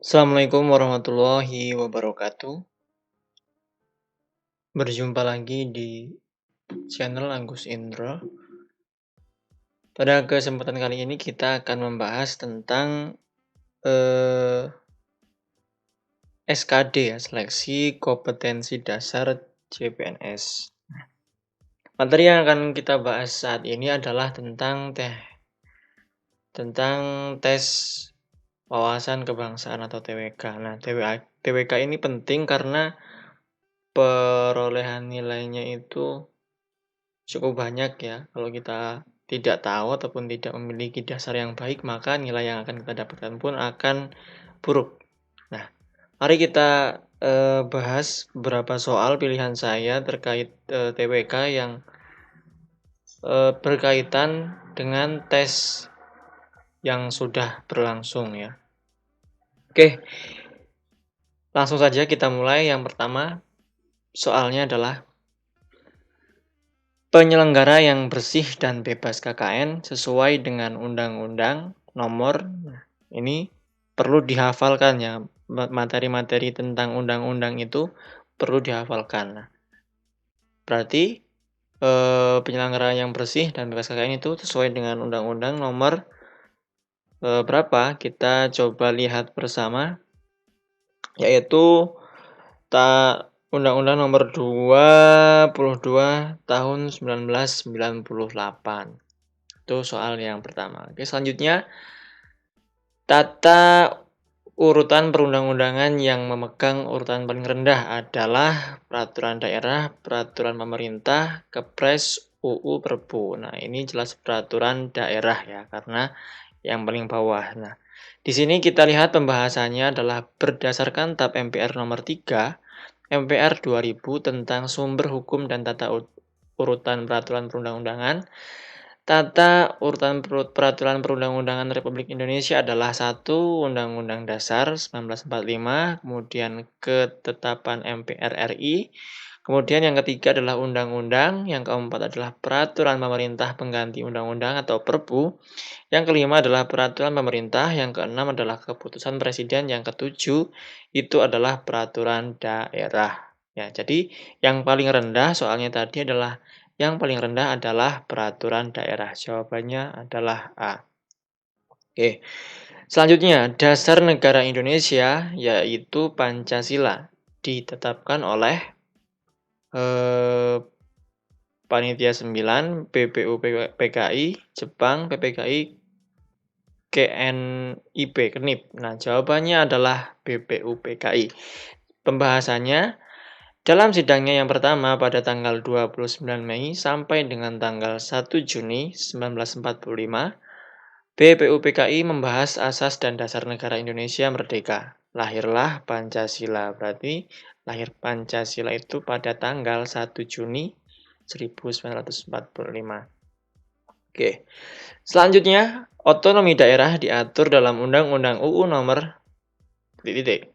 Assalamualaikum warahmatullahi wabarakatuh. Berjumpa lagi di channel Agus Indro. Pada kesempatan kali ini kita akan membahas tentang SKD ya, Seleksi Kompetensi Dasar CPNS. Materi yang akan kita bahas saat ini adalah tentang tes wawasan kebangsaan atau TWK. Nah, TWK ini penting karena perolehan nilainya itu cukup banyak ya. Kalau kita tidak tahu ataupun tidak memiliki dasar yang baik, maka nilai yang akan kita dapatkan pun akan buruk. Nah, mari kita bahas beberapa soal pilihan saya terkait TWK yang berkaitan dengan tes yang sudah berlangsung ya. Oke, langsung saja kita mulai. Yang pertama, soalnya adalah penyelenggara yang bersih dan bebas KKN sesuai dengan Undang-Undang Nomor, ini perlu dihafalkan ya, materi-materi tentang undang-undang itu perlu dihafalkan. Nah, berarti penyelenggara yang bersih dan bebas KKN itu sesuai dengan Undang-Undang Nomor berapa? Kita coba lihat bersama, yaitu Undang-Undang Nomor 22 Tahun 1998. Itu soal yang pertama. Oke, selanjutnya tata urutan perundang-undangan yang memegang urutan paling rendah adalah peraturan daerah, peraturan pemerintah, Kepres, UU, Perpu. Nah, ini jelas peraturan daerah ya, karena yang paling bawah. Nah, di sini kita lihat pembahasannya adalah berdasarkan TAP MPR nomor 3, MPR 2000 tentang sumber hukum dan tata urutan peraturan perundang-undangan. Tata urutan peraturan perundang-undangan Republik Indonesia adalah 1. Undang-Undang Dasar 1945, kemudian Ketetapan MPR RI, kemudian yang ketiga adalah undang-undang, yang keempat adalah peraturan pemerintah pengganti undang-undang atau Perpu, yang kelima adalah peraturan pemerintah, yang keenam adalah keputusan presiden, yang ketujuh itu adalah peraturan daerah. Ya, jadi yang paling rendah soalnya tadi adalah peraturan daerah. Jawabannya adalah A. Oke. Selanjutnya, dasar negara Indonesia yaitu Pancasila ditetapkan oleh Panitia 9, BPU PKI, Jepang, PPKI, KNIP. Nah, jawabannya adalah BPU PKI. Pembahasannya dalam sidangnya yang pertama pada tanggal 29 Mei sampai dengan tanggal 1 Juni 1945, BPU PKI membahas asas dan dasar negara Indonesia merdeka. Lahirlah Pancasila. Berarti lahir Pancasila itu pada tanggal 1 Juni 1945. Oke. Selanjutnya, otonomi daerah diatur dalam Undang-Undang UU Nomor 25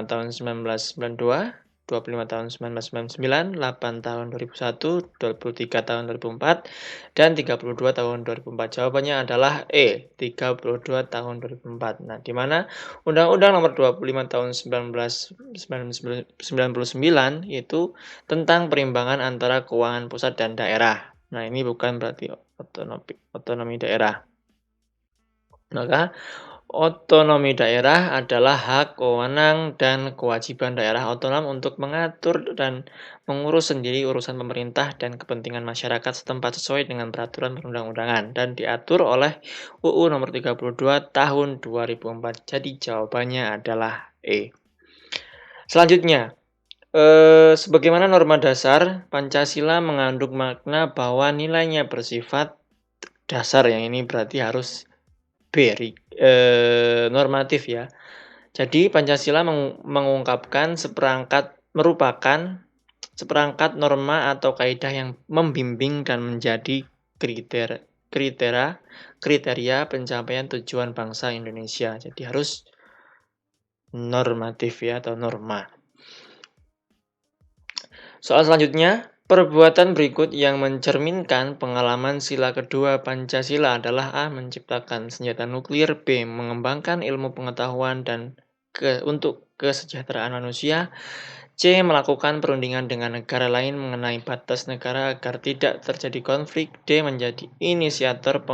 tahun 1992, 25 tahun 1999, 8 tahun 2001, 23 tahun 2004, dan 32 tahun 2004. Jawabannya adalah E, 32 tahun 2004. Nah, di mana Undang-Undang Nomor 25 tahun 1999 itu tentang perimbangan antara keuangan pusat dan daerah. Nah, ini bukan berarti otonomi daerah. Maka otonomi daerah adalah hak, wewenang, dan kewajiban daerah otonom untuk mengatur dan mengurus sendiri urusan pemerintah dan kepentingan masyarakat setempat sesuai dengan peraturan perundang-undangan dan diatur oleh UU Nomor 32 Tahun 2004. Jadi jawabannya adalah E. Selanjutnya, sebagaimana norma dasar, Pancasila mengandung makna bahwa nilainya bersifat dasar, yang ini berarti harus normatif ya. Jadi Pancasila merupakan seperangkat norma atau kaidah yang membimbing dan menjadi kriteria pencapaian tujuan bangsa Indonesia. Jadi harus normatif ya, atau norma. Soal selanjutnya, Perbuatan berikut yang mencerminkan pengalaman sila kedua Pancasila adalah A. Menciptakan senjata nuklir, B. Mengembangkan ilmu pengetahuan dan untuk kesejahteraan manusia, C. Melakukan perundingan dengan negara lain mengenai batas negara agar tidak terjadi konflik, D. Menjadi inisiator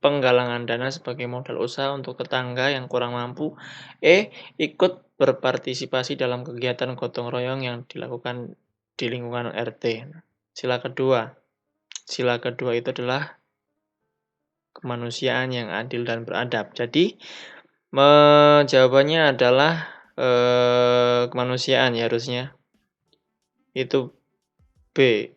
penggalangan dana sebagai modal usaha untuk tetangga yang kurang mampu, E. Ikut berpartisipasi dalam kegiatan gotong royong yang dilakukan di lingkungan RT. Sila kedua itu adalah kemanusiaan yang adil dan beradab. Jadi, jawabannya adalah kemanusiaan ya harusnya. Itu B.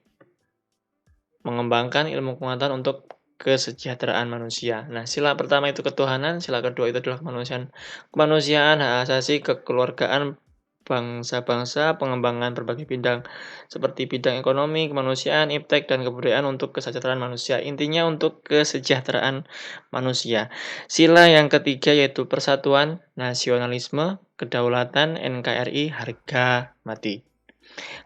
Mengembangkan ilmu pengetahuan untuk kesejahteraan manusia. Nah, sila pertama itu ketuhanan, sila kedua itu adalah kemanusiaan, hak asasi, kekeluargaan, bangsa-bangsa, pengembangan berbagai bidang seperti bidang ekonomi, kemanusiaan, iptek, dan kebudayaan untuk kesejahteraan manusia. Intinya untuk kesejahteraan manusia. Sila yang ketiga yaitu persatuan, nasionalisme, kedaulatan, NKRI, harga mati.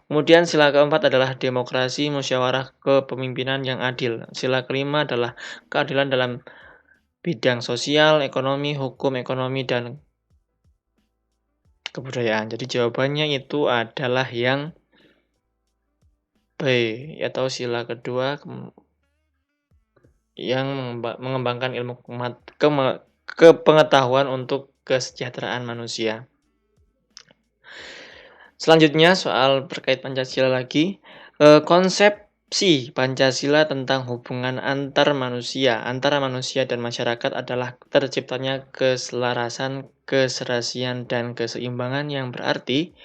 Kemudian sila keempat adalah demokrasi, musyawarah kepemimpinan yang adil. Sila kelima adalah keadilan dalam bidang sosial, ekonomi, hukum, ekonomi, dan kebudayaan. Jadi jawabannya itu adalah yang B, atau sila kedua yang mengembangkan ilmu kepengetahuan untuk kesejahteraan manusia. Selanjutnya soal terkait Pancasila lagi, konsepsi Pancasila tentang hubungan antara manusia dan masyarakat adalah terciptanya keselarasan, keserasian, dan keseimbangan yang berarti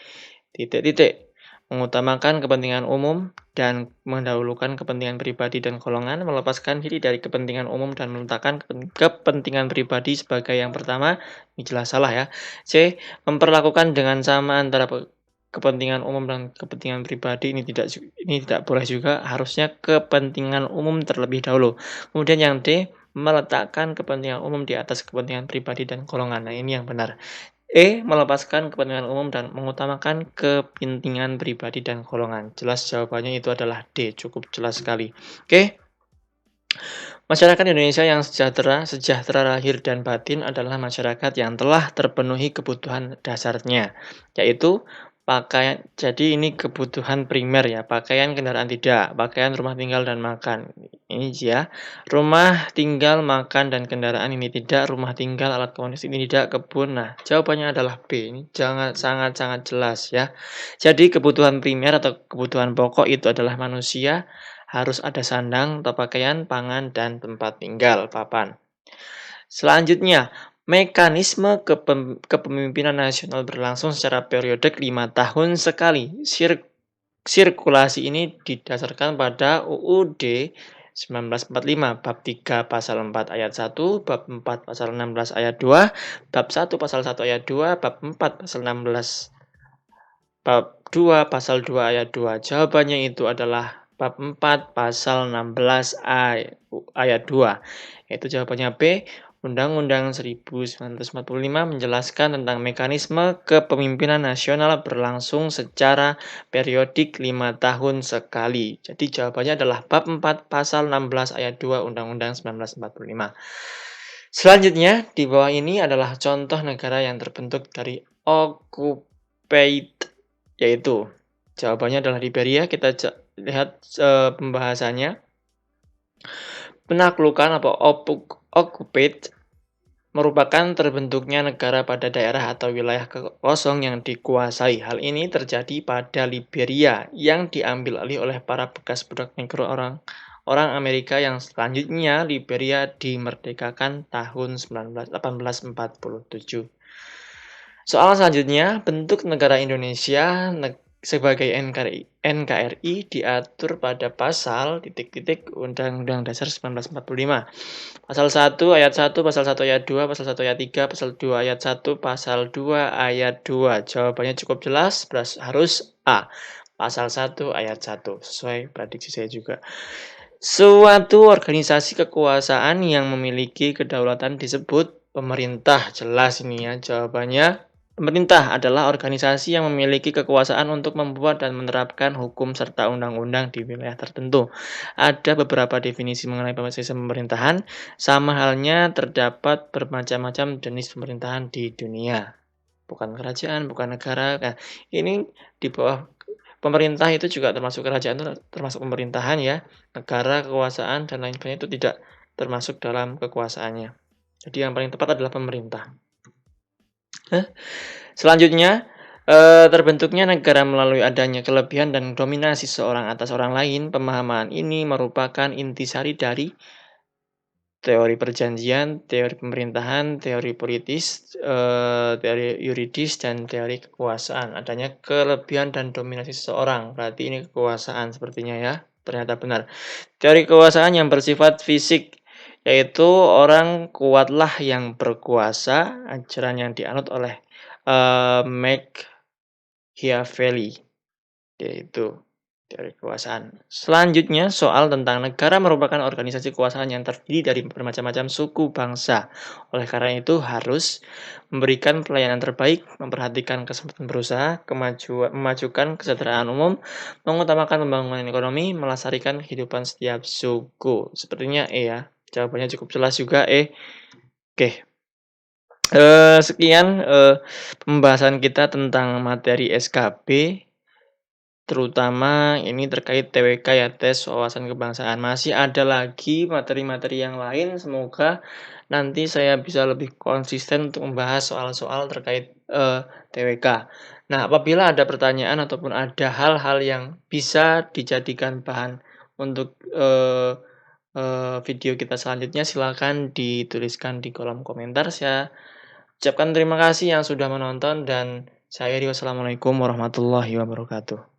mengutamakan kepentingan umum dan mendahulukan kepentingan pribadi dan golongan, melepaskan diri dari kepentingan umum dan meletakkan kepentingan pribadi sebagai yang pertama. Ini jelas salah ya. C. Memperlakukan dengan sama antara kepentingan umum dan kepentingan pribadi. Ini tidak boleh juga, harusnya kepentingan umum terlebih dahulu. Kemudian yang D, meletakkan kepentingan umum di atas kepentingan pribadi dan golongan. Nah, ini yang benar. E. Melepaskan kepentingan umum dan mengutamakan kepentingan pribadi dan golongan. Jelas jawabannya itu adalah D, cukup jelas sekali. Oke. Masyarakat Indonesia yang sejahtera lahir dan batin adalah masyarakat yang telah terpenuhi kebutuhan dasarnya, yaitu pakaian. Jadi ini kebutuhan primer ya, pakaian, kendaraan tidak, pakaian, rumah tinggal, dan makan. Ini ya, rumah tinggal, makan, dan kendaraan ini tidak, rumah tinggal, alat komunikasi ini tidak, kebun. Nah, jawabannya adalah B. Ini sangat-sangat jelas ya. Jadi kebutuhan primer atau kebutuhan pokok itu adalah manusia, harus ada sandang atau pakaian, pangan, dan tempat tinggal, papan. Selanjutnya, mekanisme kepemimpinan nasional berlangsung secara periodik 5 tahun sekali. Sirkulasi ini didasarkan pada UUD 1945, bab 3 pasal 4 ayat 1, bab 4 pasal 16 ayat 2, bab 1 pasal 1 ayat 2, bab 4 pasal 16, bab 2 pasal 2 ayat 2. Jawabannya itu adalah bab 4 pasal 16 ayat 2. Yaitu jawabannya B. Undang-Undang 1945 menjelaskan tentang mekanisme kepemimpinan nasional berlangsung secara periodik 5 tahun sekali. Jadi jawabannya adalah bab 4 pasal 16 ayat 2 Undang-Undang 1945. Selanjutnya di bawah ini adalah contoh negara yang terbentuk dari occupied, yaitu jawabannya adalah Liberia. Kita lihat pembahasannya. Penaklukan atau occupied merupakan terbentuknya negara pada daerah atau wilayah kosong yang dikuasai. Hal ini terjadi pada Liberia yang diambil alih oleh para bekas budak negro orang Amerika yang selanjutnya Liberia dimerdekakan tahun 1847. Soal selanjutnya, bentuk negara Indonesia sebagai NKRI diatur pada pasal ... Undang-Undang Dasar 1945. Pasal 1 ayat 1, pasal 1 ayat 2, pasal 1 ayat 3, pasal 2 ayat 1, pasal 2 ayat 2. Jawabannya cukup jelas, harus A. Pasal 1 ayat 1. Sesuai prediksi saya juga. Suatu organisasi kekuasaan yang memiliki kedaulatan disebut pemerintah. Jelas ini ya, jawabannya Pemerintah adalah organisasi yang memiliki kekuasaan untuk membuat dan menerapkan hukum serta undang-undang di wilayah tertentu. Ada beberapa definisi mengenai sistem pemerintahan, sama halnya terdapat bermacam-macam jenis pemerintahan di dunia. Bukan kerajaan, bukan negara. Nah, ini di bawah pemerintah itu juga termasuk kerajaan itu termasuk pemerintahan ya. Negara, kekuasaan, dan lain sebagainya itu tidak termasuk dalam kekuasaannya. Jadi yang paling tepat adalah pemerintah. Selanjutnya, terbentuknya negara melalui adanya kelebihan dan dominasi seorang atas orang lain. Pemahaman ini merupakan intisari dari teori perjanjian, teori pemerintahan, teori politis, teori yuridis, dan teori kekuasaan. Adanya kelebihan dan dominasi seseorang, berarti ini kekuasaan sepertinya ya, ternyata benar. Teori kekuasaan yang bersifat fisik, yaitu orang kuatlah yang berkuasa, ajaran yang dianut oleh Machiavelli, yaitu teori kekuasaan. Selanjutnya, soal tentang negara merupakan organisasi kekuasaan yang terdiri dari bermacam-macam suku bangsa. Oleh karena itu, harus memberikan pelayanan terbaik, memperhatikan kesempatan berusaha, memajukan kesejahteraan umum, mengutamakan pembangunan ekonomi, melestarikan kehidupan setiap suku. Sepertinya E ya. Jawabannya cukup jelas juga E. Oke. Sekian pembahasan kita tentang materi SKB, terutama ini terkait TWK ya, tes wawasan kebangsaan. Masih ada lagi materi-materi yang lain, semoga nanti saya bisa lebih konsisten untuk membahas soal-soal terkait TWK. Nah, apabila ada pertanyaan ataupun ada hal-hal yang bisa dijadikan bahan untuk video kita selanjutnya, silakan dituliskan di kolom komentar. Saya ucapkan terima kasih yang sudah menonton dan saya Rio. Wassalamualaikum warahmatullahi wabarakatuh.